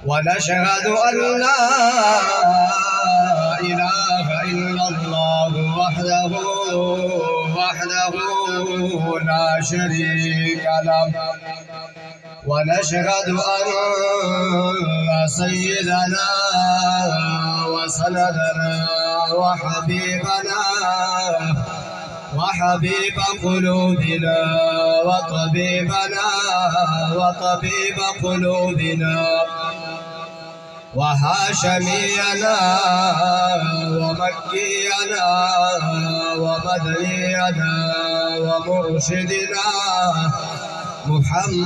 ونشهد أن لا إله إلا الله وحده لا شريك له ونشهد أن سيدنا وسندنا وحبيب قلوبنا وطبيب قلوبنا وهاشمينا ومكينا ومدنينا ومرشدنا محمدا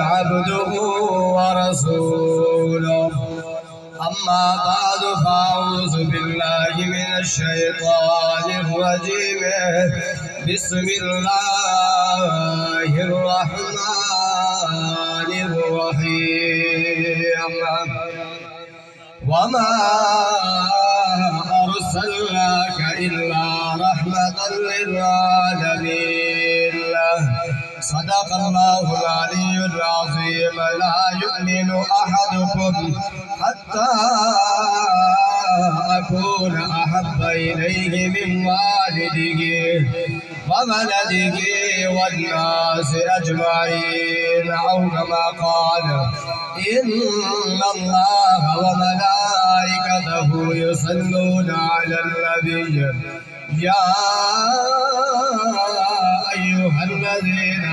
عبده ورسوله أما بعد فأعوذ بالله من الشيطان الرجيم بسم الله الرحمن الرحيم وما أرسلناك إلا رحمة للعالمين صدق الله العلي العظيم لا يؤمن أحدكم حتى أكون أحب إليه من والده وولده والناس أجمعين أو كما قال إن الله وملائكته يصلون على النبي يا أيها الذين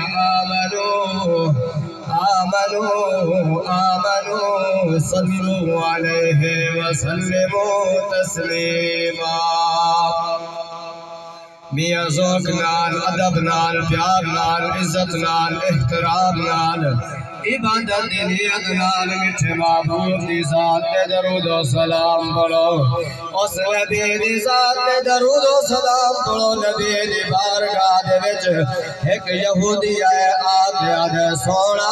آمنوا صلوا عليه وسلموا تسليما میاں ذوق نال ادب نال پیار نال عزت نال احترام نال عبادت دی نیت نال میٹھے محبوب دی ذات تے درود و سلام پڑھو اس نبی دی ذات تے درود و سلام پڑھو نبی دی بارگاہ دے وچ ایک یہودی آئے آتے آدھے سونا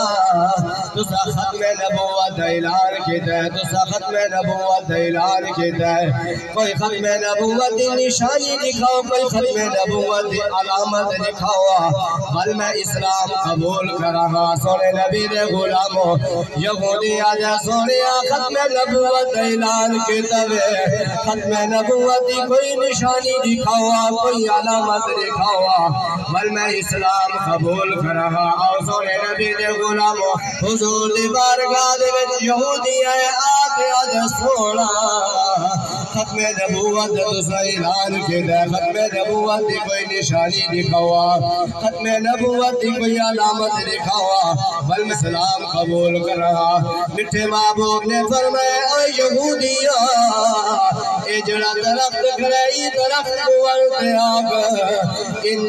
تسا ختم نبوت اعلان کیتا ہے تسا ختم نبوت اعلان کیتا ہے کوئی ختم نبوت دی نشانی دکھاؤ کوئی ختم نبوت دی علامت دکھاؤ بل میں اسلام قبول کراں سونے نبی دے غلامو یہودی آجا سونیا ختم نبوت اعلان کیتا ہے ختم نبوت دی کوئی نشانی دکھاؤ کوئی علامت دکھاؤ بل میں اسلام قبول کراں اور سونے نبی دے غلامو حضور دی بارگاہ دے وچ یہودی آتے آجا سونا ختم نبوت تسا اعلان کیتا ہے ختم نبوت دی کوئی نشانی دکھاؤ ختم نبوت دی کوئی علامت دکھاؤ بل میں اسلام قبول کر رہا مٹھے محبوب نے فرمایا اے یہودیاں اے جڑا درخت کھڑائی درخت ورتے آگ ان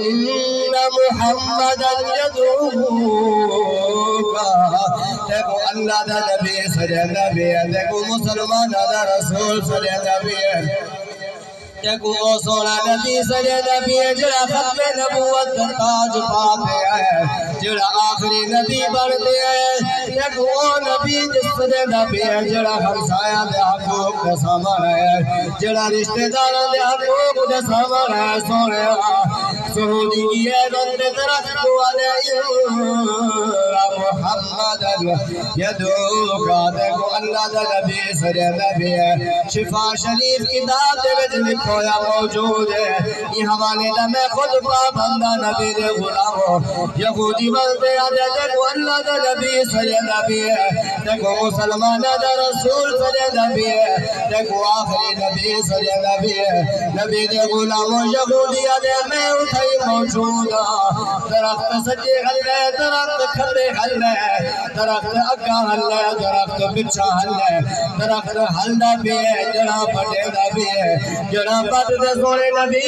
محمدا یدعوکا دیکھو اللہ دا نبی صلی نبی ہے دیکھو مسلمان دا رسول صلی نبی ہے دیکھو وہ سونا نبی صلی نبی ہے جڑا ختم نبوت تاج پاتے ہے جڑا آخری نبی بڑھتے ہے دیکھو وہ نبی جس صلی نبی ہے جڑا ہمسایہ دے حقوق دے سامان ہے جڑا رشتہ داروں دے حقوق دے سامان ہے سونے سہودی کی ہے رند درخت والے محمد یدعوکا دیکھو اللہ دا نبی صلی نبی ہے شفا شریف کتاب دے وچ لکھو یا موجود ہے یہ حوالے دا میں خود پابندہ نبی دے غلامو یہودی بنتے آجا دیکھو اللہ دا نبی صلی نبی ہے دیکھو مسلمان دا رسول صلی نبی ہے دیکھو آخری نبی صلی نبی ہے نبی دے غلامو یہودی آجا میں اٹھائی موجود درخت سجے حلے درخت کھلے حلے درخت اگا حلے درخت پچھا حلے درخت حلدہ بھی ہے جڑا پٹے دا بھی ہے جڑا پٹ دے سونے نبی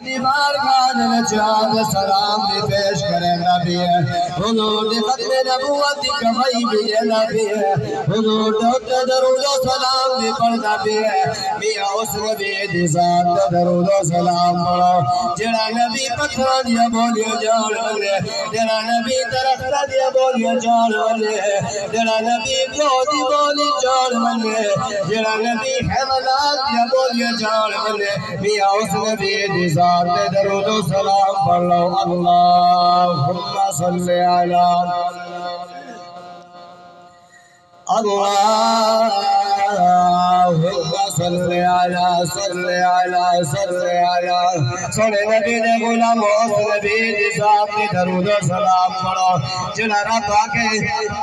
دی بارگاہ میں چاند سلام بھی پیش کرے نبی ہے حضور دی ختم نبوت دی کمائی بھی ہے نبی ہے حضور دی درود و سلام بھی پڑھنا بھی ہے میاں اس نبی دی ذات درود و سلام پڑھو جڑا نبی پتھر دیا بولیاں جان والے جڑا نبی درخت دیا بولیاں جان والے جڑا نبی گودی بولی جان والے جڑا نبی حیوانات دیا بولیاں جان والے میاں اس نبی دی ذات درود و سلام پڑھ لو اللہم صلی علی اللهم صل على سونے نبی دے غلام اس نبی دی ذات کی درود و سلام پڑھو جنہاں رب آکے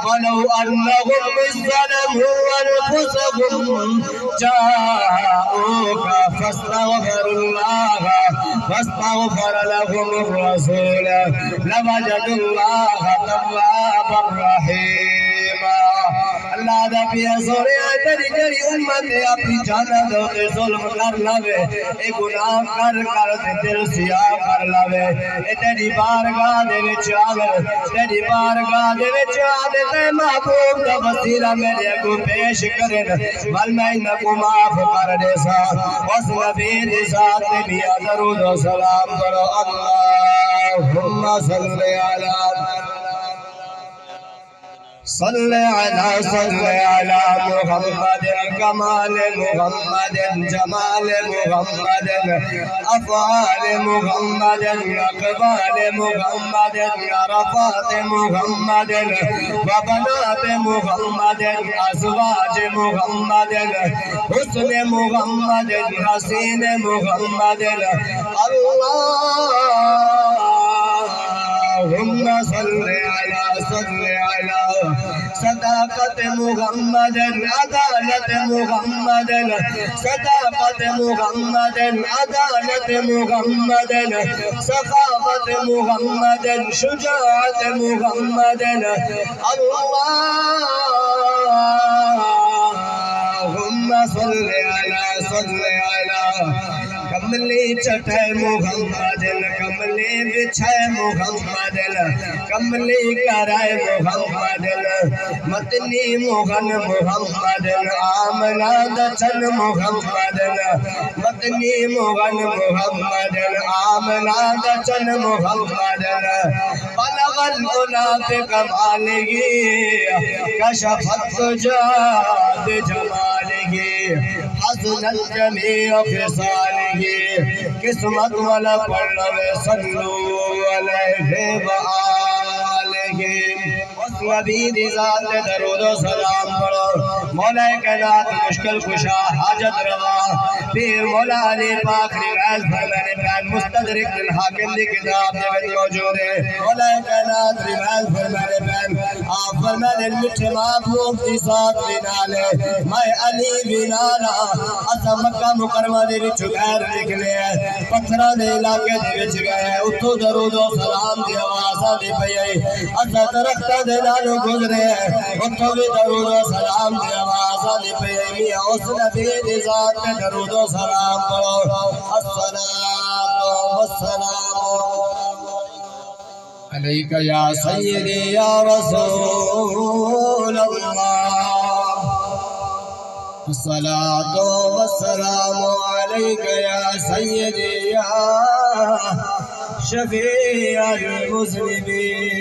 ولو انہم ظلموا انفسهم جاءوك فاستغفر لهم الرسول لوجدوا الله توابا رحيما اللہ دا پیا سونے تیری جڑی امت اپنی جانا دو تے ظلم کر لوے اے گناہ کر تے دل سیاہ کر لوے اے تیری بارگاہ دے وچ آوے تیری بارگاہ دے وچ آوے تے محبوب دا وسیلہ میرے کو پیش کرن ول میں ان کو معاف کر دے سا اس نبی دی ذات تے بھی درود و سلام کرو اللہم صل على محمد كمال محمد جمال محمد أفعال محمد أقبال محمد عرفات محمد وبنات محمد أزواج محمد حسن محمد حسين محمد اللهم صل على صداقت محمد عدالت محمد صداقت محمد عدالت محمد سخاوت محمد شجاعت محمد اللهم صل على کملی چٹھے محمد کملی بچھے محمد کملی کرائے محمد مدنی مغن محمد آمنہ دچن محمد مدنی مغن محمد آمنہ دچن محمد بلغ العلا بکمالہ کشفت جاد جمالہ حسنت جمیع خصالہ قسمت والا پڑھوے صلو علیہ وآلہ اس نبی دی ذات درود و سلام پڑھو مولا کائنات مشکل کشا حاجت روا پیر مولا علی پاک روایت فرمانے پہ مستدرک الحاکم دی کتاب میں موجود ہے مولا کائنات روایت فرمانے پہ آپ فرمانے مٹھے محبوب دی ذات بنالے میں علی بنانا اسا مکہ مکرمہ دے وچ غیر نکلے پتھراں دے علاقے دے وچ گئے اتھوں درود و سلام دی آوازاں دی پئی اسا درختاں دے نالوں گزرے اتھوں بھی درود و سلام دی آوازاں دی پئی میاں اس نبی دی ذات تے درود و سلام پڑھو الصلاۃ والسلام علیک یا سیدی یا رسول اللہ الصلاة والسلام عليك يا سيدي يا شفيع المذنبين